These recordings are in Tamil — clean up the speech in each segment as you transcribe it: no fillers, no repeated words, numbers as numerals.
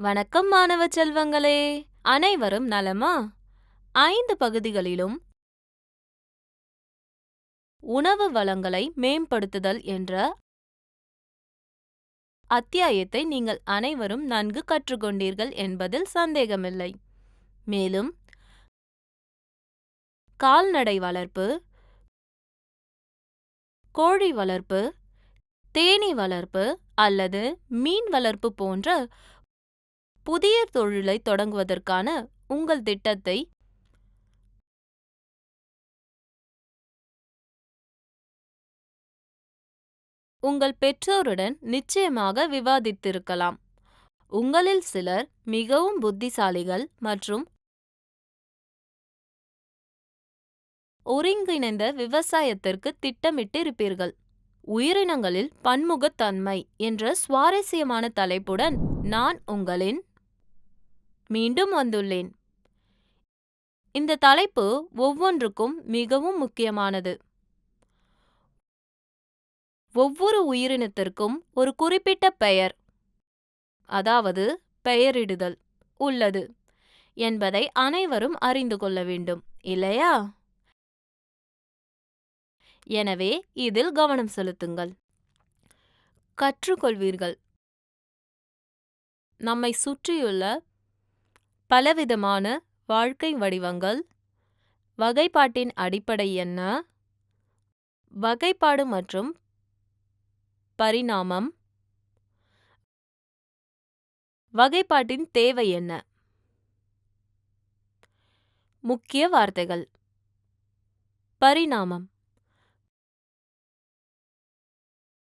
வணக்கம் மாணவ செல்வங்களே, அனைவரும் நலமா? 5 பகுதிகளிலும் உணவு வளங்களை மேம்படுத்துதல் என்ற அத்தியாயத்தை நீங்கள் அனைவரும் நன்கு கற்றுக்கொண்டீர்கள் என்பதில் சந்தேகமில்லை. மேலும் கால்நடை வளர்ப்பு, கோழி வளர்ப்பு, தேனீ வளர்ப்பு அல்லது மீன் வளர்ப்பு போன்ற புதிய தொழிலை தொடங்குவதற்கான உங்கள் திட்டத்தை உங்கள் பெற்றோருடன் நிச்சயமாக விவாதித்திருக்கலாம். உங்களில் சிலர் மிகவும் புத்திசாலிகள் மற்றும் ஒருங்கிணைந்த விவசாயத்திற்கு திட்டமிட்டிருப்பீர்கள். உயிரினங்களில் பன்முகத்தன்மை என்ற சுவாரஸ்யமான தலைப்புடன் நான் உங்களின் மீண்டும் வந்துள்ளேன். இந்த தலைப்பு ஒவ்வொன்றுக்கும் மிகவும் முக்கியமானது. ஒவ்வொரு உயிரினத்திற்கும் ஒரு குறிப்பிட்ட பெயர், அதாவது பெயரிடுதல் உள்ளது என்பதை அனைவரும் அறிந்து கொள்ள வேண்டும், இல்லையா? எனவே இதில் கவனம் செலுத்துங்கள். கற்றுக்கொள்வீர்கள். நம்மை சுற்றியுள்ள பலவிதமான வாழ்க்கை வடிவங்கள், வகைப்பாட்டின் அடிப்படை என்ன, வகைப்பாடு மற்றும் பரிணாமம், வகைப்பாட்டின் தேவை என்ன. முக்கிய வார்த்தைகள்: பரிணாமம்.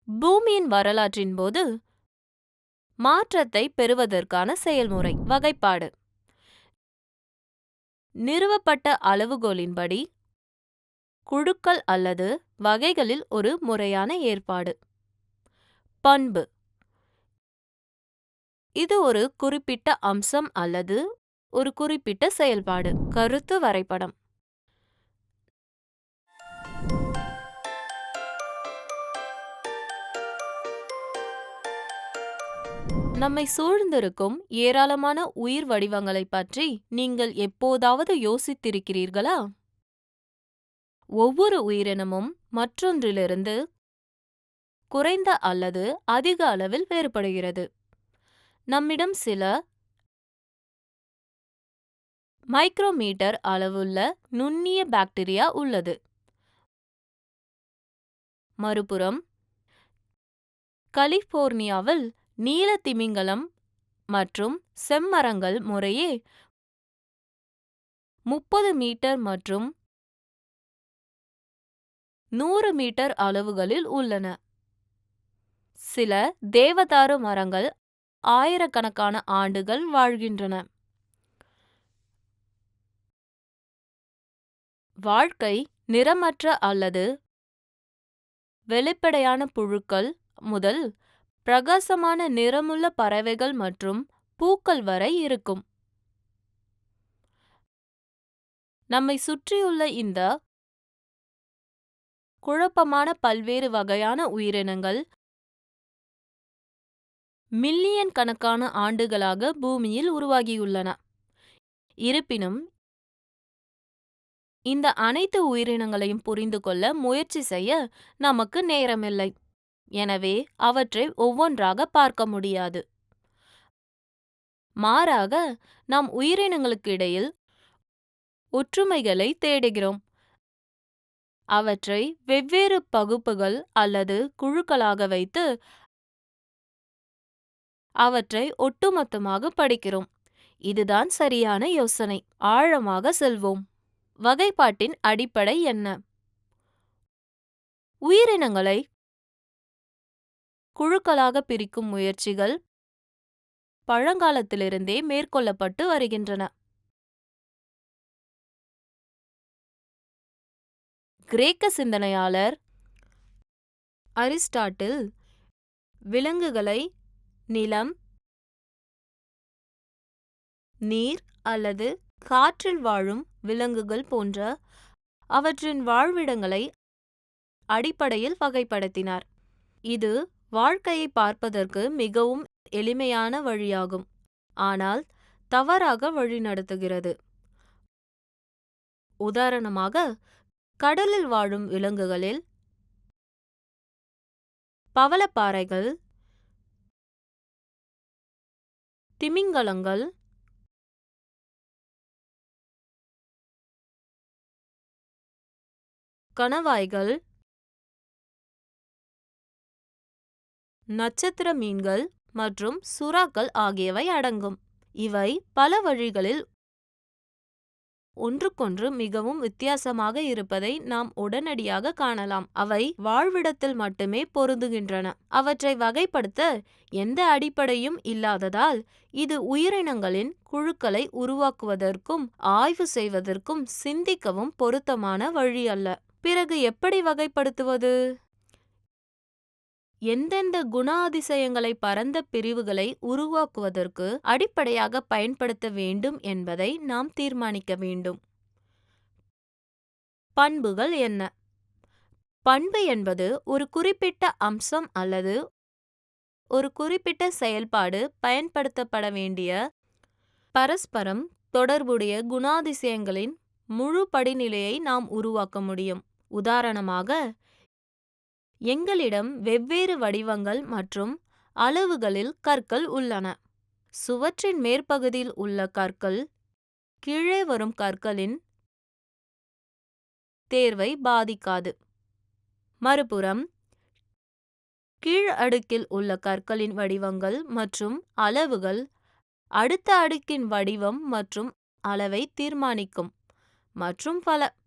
பூமியின் வரலாற்றின் போது மாற்றத்தை பெறுவதற்கான செயல்முறை. வகைப்பாடு நிறுவப்பட்ட அளவுகோலின்படி குழுக்கள் அல்லது வகைகளில் ஒரு முறையான ஏற்பாடு. பண்பு இது ஒரு குறிப்பிட்ட அம்சம் அல்லது ஒரு குறிப்பிட்ட செயல்பாடு. கருத்து வரைபடம் நம்மை சூழ்ந்திருக்கும் ஏராளமான உயிர் வடிவங்களை பற்றி நீங்கள் எப்போதாவது யோசித்திருக்கிறீர்களா? ஒவ்வொரு உயிரினமும் மற்றொன்றிலிருந்து குறைந்த அல்லது அதிக அளவில் வேறுபடுகிறது. நம்மிடம் சில மைக்ரோமீட்டர் அளவுள்ள நுண்ணிய பாக்டீரியா உள்ளது. மறுபுறம் கலிபோர்னியாவில் நீல திமிங்கலம் மற்றும் செம்மரங்கள் முறையே 30 மீட்டர் மற்றும் 100 மீட்டர் அளவுகளில் உள்ளன. சில தேவதாரு மரங்கள் ஆயிரக்கணக்கான ஆண்டுகள் வாழ்கின்றன. வாழ்க்கை நிறமற்ற அல்லது வெளிப்படையான புழுக்கள் முதல் பிரகாசமான நிறமுள்ள பறவைகள் மற்றும் பூக்கள் வரை இருக்கும். நம்மை சுற்றியுள்ள இந்த குழப்பமான பல்வேறு வகையான உயிரினங்கள் மில்லியன் கணக்கான ஆண்டுகளாக பூமியில் உருவாகியுள்ளன. இருப்பினும் இந்த அனைத்து உயிரினங்களையும் புரிந்து கொள்ள முயற்சி செய்ய நமக்கு நேரமில்லை. எனவே அவற்றை ஒவ்வொன்றாக பார்க்க முடியாது. மாறாக நாம் உயிரினங்களுக்கு இடையில் ஒற்றுமைகளை தேடுகிறோம். அவற்றை வெவ்வேறு பகுப்புகள் அல்லது குழுக்களாக வைத்து அவற்றை ஒட்டுமொத்தமாக படிக்கிறோம். இதுதான் சரியான யோசனை. ஆழமாக செல்வோம். வகைப்பாட்டின் அடிப்படை என்ன? உயிரினங்களை குழுக்களாக பிரிக்கும் முயற்சிகள் பழங்காலத்திலிருந்தே மேற்கொள்ளப்பட்டு வருகின்றன. கிரேக்க சிந்தனையாளர் அரிஸ்டாட்டில் விலங்குகளை நிலம், நீர் அல்லது காற்றில் வாழும் விலங்குகள் போன்ற அவற்றின் வாழ்விடங்களை அடிப்படையில் வகைப்படுத்தினார். இது வாழ்க்கையை பார்ப்பதற்கு மிகவும் எளிமையான வழியாகும். ஆனால் தவறாக வழிநடத்துகிறது. உதாரணமாக, கடலில் வாழும் விலங்குகளில் பவளப்பாறைகள், திமிங்கலங்கள், கணவாய்கள், நட்சத்திர மீன்கள் மற்றும் சுறாக்கள் ஆகியவை அடங்கும். இவை பல வழிகளில் ஒன்றுக்கொன்று மிகவும் வித்தியாசமாக இருப்பதை நாம் உடனடியாக காணலாம். அவை வாழ்விடத்தில் மட்டுமே பொருந்துகின்றன. அவற்றை வகைப்படுத்த எந்த அடிப்படையும் இல்லாததால் இது உயிரினங்களின் குழுக்களை உருவாக்குவதற்கும் ஆய்வு செய்வதற்கும் சிந்திக்கவும் பொருத்தமான வழி அல்ல. பிறகு எப்படி வகைப்படுத்துவது? எந்தெந்த குணாதிசயங்களை பரந்த பிரிவுகளை உருவாக்குவதற்கு அடிப்படையாக பயன்படுத்த வேண்டும் என்பதை நாம் தீர்மானிக்க வேண்டும். பண்புகள் என்ன? பண்பு என்பது ஒரு குறிப்பிட்ட அம்சம் அல்லது ஒரு குறிப்பிட்ட செயல்பாடு பயன்படுத்தப்பட வேண்டிய பரஸ்பரம் தொடர்புடைய குணாதிசயங்களின் முழு படிநிலையை நாம் உருவாக்க முடியும். உதாரணமாக, எங்களிடம் வெவ்வேறு வடிவங்கள் மற்றும் அளவுகளில் கற்கள் உள்ளன. சுவற்றின் மேற்பகுதியில் உள்ள கற்கள் கீழே வரும் கற்களின் தேர்வை பாதிக்காது. மறுபுறம், கீழ் அடுக்கில் உள்ள கற்களின் வடிவங்கள் மற்றும் அளவுகள் அடுத்த அடுக்கின் வடிவம் மற்றும் அளவை தீர்மானிக்கும். மற்றும் பல.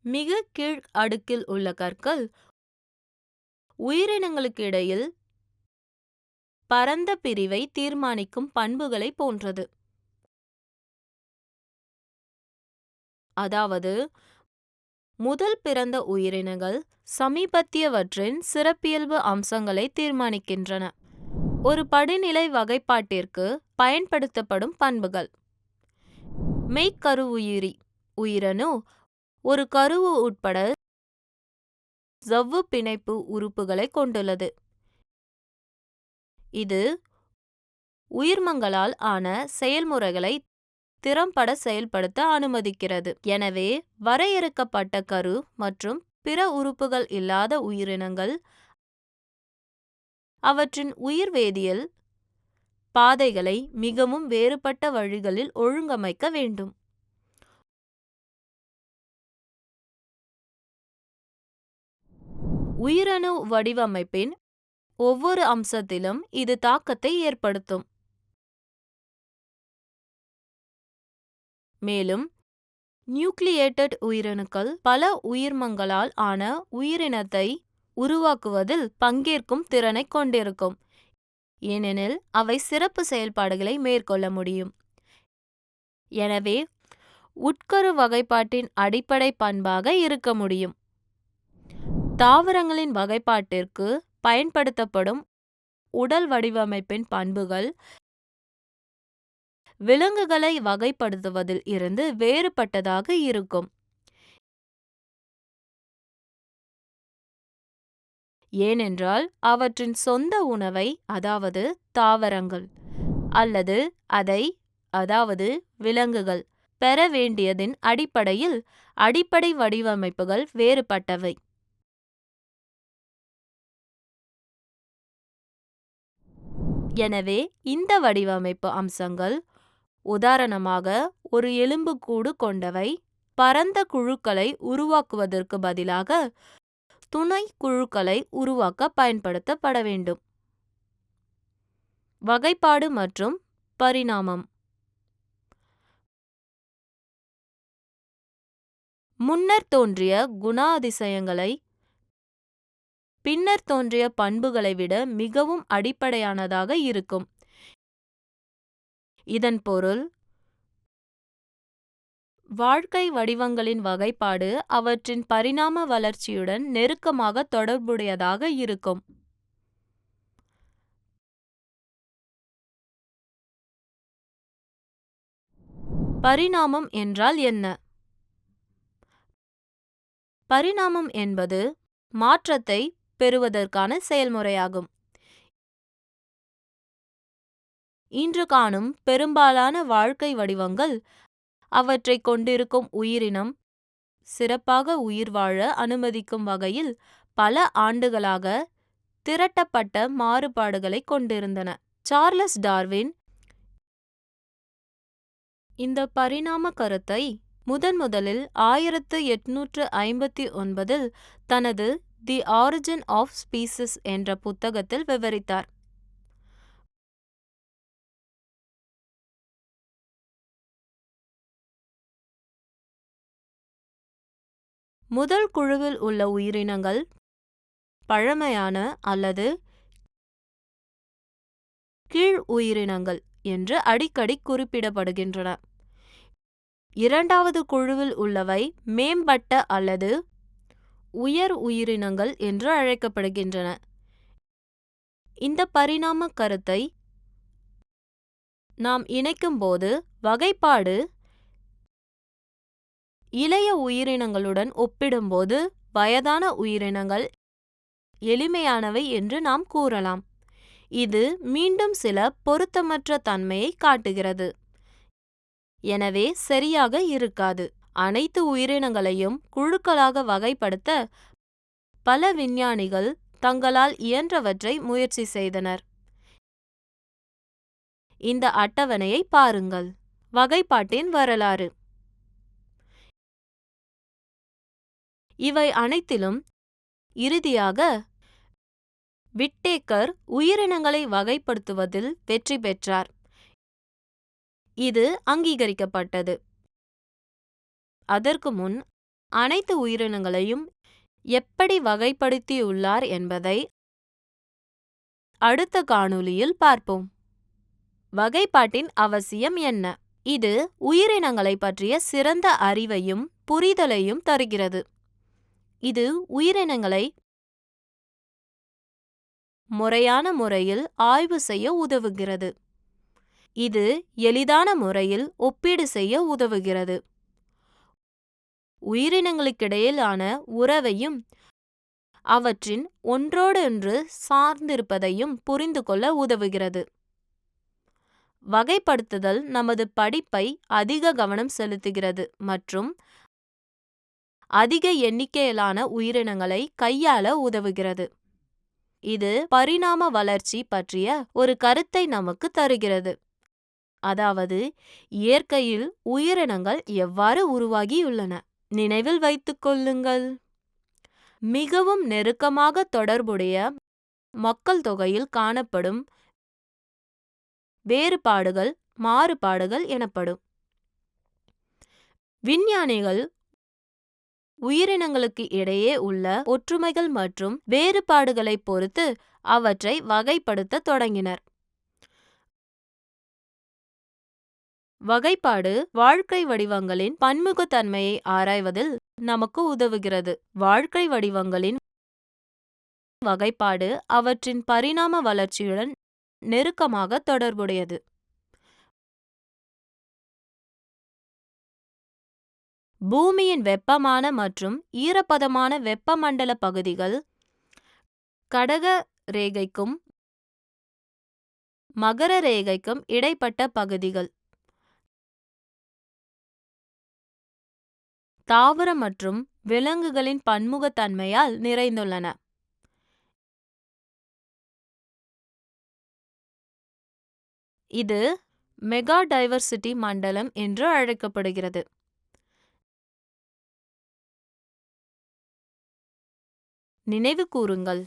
மிக கீழ் அடுக்கில் உள்ள கற்கள் உயிரினங்களுக்கு இடையில் பரந்த பிரிவை தீர்மானிக்கும் பண்புகளை போன்றது. அதாவது, முதல் பிறந்த உயிரினங்கள் சமீபத்தியவற்றின் சிறப்பியல்பு அம்சங்களை தீர்மானிக்கின்றன. ஒரு படிநிலை வகைப்பாட்டிற்கு பயன்படுத்தப்படும் பண்புகள். மெய்க்கருவுயிரி உயிரணு ஒரு கருவு உட்பட ஜவ்வு பிணைப்பு உறுப்புகளை கொண்டுள்ளது. இது உயிர்மங்களால் ஆன செயல்முறைகளை திறம்பட செயல்படுத்த அனுமதிக்கிறது. எனவே, வரையறுக்கப்பட்ட கரு மற்றும் பிற உறுப்புகள் இல்லாத உயிரினங்கள் அவற்றின் உயிர்வேதியியல் பாதைகளை மிகவும் வேறுபட்ட வழிகளில் ஒழுங்கமைக்க வேண்டும். உயிரணு வடிவமைப்பின் ஒவ்வொரு அம்சத்திலும் இது தாக்கத்தை ஏற்படுத்தும். மேலும், நியூக்ளியேட்டட் உயிரணுக்கள் பல உயிர்மங்களால் ஆன உயிரினத்தை உருவாக்குவதில் பங்கேற்கும் திறனை கொண்டிருக்கும், ஏனெனில் அவை சிறப்பு செயல்பாடுகளை மேற்கொள்ள முடியும். எனவே, உட்கரு வகைப்பாட்டின் அடிப்படை பண்பாக இருக்க முடியும். தாவரங்களின் வகைப்பாட்டிற்கு பயன்படுத்தப்படும் உடல் வடிவமைப்பின் பண்புகள் விலங்குகளை வகைப்படுத்துவதில் இருந்து வேறுபட்டதாக இருக்கும். ஏனென்றால் அவற்றின் சொந்த உணவை, அதாவது தாவரங்கள், அல்லது அதாவது விலங்குகள் பெற வேண்டியதின் அடிப்படையில் அடிப்படை வடிவமைப்புகள் வேறுபட்டவை. எனவே, இந்த வடிவமைப்பு அம்சங்கள், உதாரணமாக ஒரு எலும்புக்கூடு கொண்டவை, பரந்த குழுக்களை உருவாக்குவதற்கு பதிலாக துணை குழுக்களை உருவாக்க பயன்படுத்தப்பட வேண்டும். வகைப்பாடு மற்றும் பரிணாமம். முன்னர் தோன்றிய குணாதிசயங்களை பின்னர் தோன்றிய பண்புகளை விட மிகவும் அடிப்படையானதாக இருக்கும். இதன் பொருள், வாழ்க்கை வடிவங்களின் வகைப்பாடு அவற்றின் பரிணாம வளர்ச்சியுடன் நெருக்கமாக தொடர்புடையதாக இருக்கும். பரிணாமம் என்றால் என்ன? பரிணாமம் என்பது மாற்றத்தை பெறுவதற்கான செயல்முறையாகும். இன்று காணும் பெரும்பாலான வாழ்க்கை வடிவங்கள் அவற்றை கொண்டிருக்கும் உயிரினம் சிறப்பாக உயிர் வாழ அனுமதிக்கும் வகையில் பல ஆண்டுகளாக திரட்டப்பட்ட மாறுபாடுகளை கொண்டிருந்தன. சார்லஸ் டார்வின் இந்த பரிணாம கருத்தை முதலில் 1859 தனது தி ஆரிஜின் ஆஃப் ஸ்பீசிஸ் என்ற புத்தகத்தில் விவரித்தார். முதல் குழுவில் உள்ள உயிரினங்கள் பழமையான அல்லது கீழ் உயிரினங்கள் என்று அடிக்கடி குறிப்பிடப்படுகின்றன. இரண்டாவது குழுவில் உள்ளவை மேம்பட்ட அல்லது உயர் உயிரினங்கள் என்று அழைக்கப்படுகின்றன. இந்த பரிணாம கருத்தை நாம் இணைக்கும்போது வகைப்பாடு இளைய உயிரினங்களுடன் ஒப்பிடும்போது வயதான உயிரினங்கள் எளிமையானவை என்று நாம் கூறலாம். இது மீண்டும் சில பொருத்தமற்ற தன்மையை காட்டுகிறது, எனவே சரியாக இருக்காது. அனைத்து உயிரினங்களையும் குழுக்களாக வகைப்படுத்த பல விஞ்ஞானிகள் தங்களால் இயன்றவற்றை முயற்சி செய்தனர். இந்த அட்டவணையை பாருங்கள். வகைப்பாட்டின் வரலாறு. இவை அனைத்திலும் இறுதியாக விட்டேக்கர் உயிரினங்களை வகைப்படுத்துவதில் வெற்றி பெற்றார். இது அங்கீகரிக்கப்பட்டது. அதற்கு முன் அனைத்து உயிரினங்களையும் எப்படி வகைப்படுத்தியுள்ளார் என்பதை அடுத்த காணொளியில் பார்ப்போம். வகைப்பாட்டின் அவசியம் என்ன? இது உயிரினங்களை பற்றிய சிறந்த அறிவையும் புரிதலையும் தருகிறது. இது உயிரினங்களை முறையான முறையில் ஆய்வு செய்ய உதவுகிறது. இது எளிதான முறையில் ஒப்பீடு செய்ய உதவுகிறது. உயிரினங்களுக்கிடையிலான உறவையும் அவற்றின் ஒன்றோடொன்று சார்ந்திருப்பதையும் புரிந்து கொள்ள உதவுகிறது. வகைப்படுத்துதல் நமது படிப்பை அதிக கவனம் செலுத்துகிறது மற்றும் அதிக எண்ணிக்கையிலான உயிரினங்களை கையாள உதவுகிறது. இது பரிணாம வளர்ச்சி பற்றிய ஒரு கருத்தை நமக்கு தருகிறது, அதாவது இயற்கையில் உயிரினங்கள் எவ்வாறு உருவாகியுள்ளன. நினைவில் வைத்துக் கொள்ளுங்கள், மிகவும் நெருக்கமாக தொடர்புடைய மக்கள் தொகையில் காணப்படும் வேறுபாடுகள் மாறுபாடுகள் எனப்படும். விஞ்ஞானிகள் உயிரினங்களுக்கு இடையே உள்ள ஒற்றுமைகள் மற்றும் வேறுபாடுகளை பொறுத்து அவற்றை வகைப்படுத்த தொடங்கினர். வகைப்பாடு வாழ்க்கை வடிவங்களின் பன்முகத்தன்மையை ஆராய்வதில் நமக்கு உதவுகிறது. வாழ்க்கை வடிவங்களின் வகைப்பாடு அவற்றின் பரிணாம வளர்ச்சியுடன் நெருக்கமாக தொடர்புடையது. பூமியின் வெப்பமான மற்றும் ஈரப்பதமான வெப்பமண்டல பகுதிகள் கடக ரேகைக்கும் மகர ரேகைக்கும் இடைப்பட்ட பகுதிகள் தாவர மற்றும் விலங்குகளின் பன்முகத்தன்மையால் நிறைந்துள்ளன. இது மெகா டைவர்சிட்டி மண்டலம் என்று அழைக்கப்படுகிறது. நினைவு கூறுங்கள்,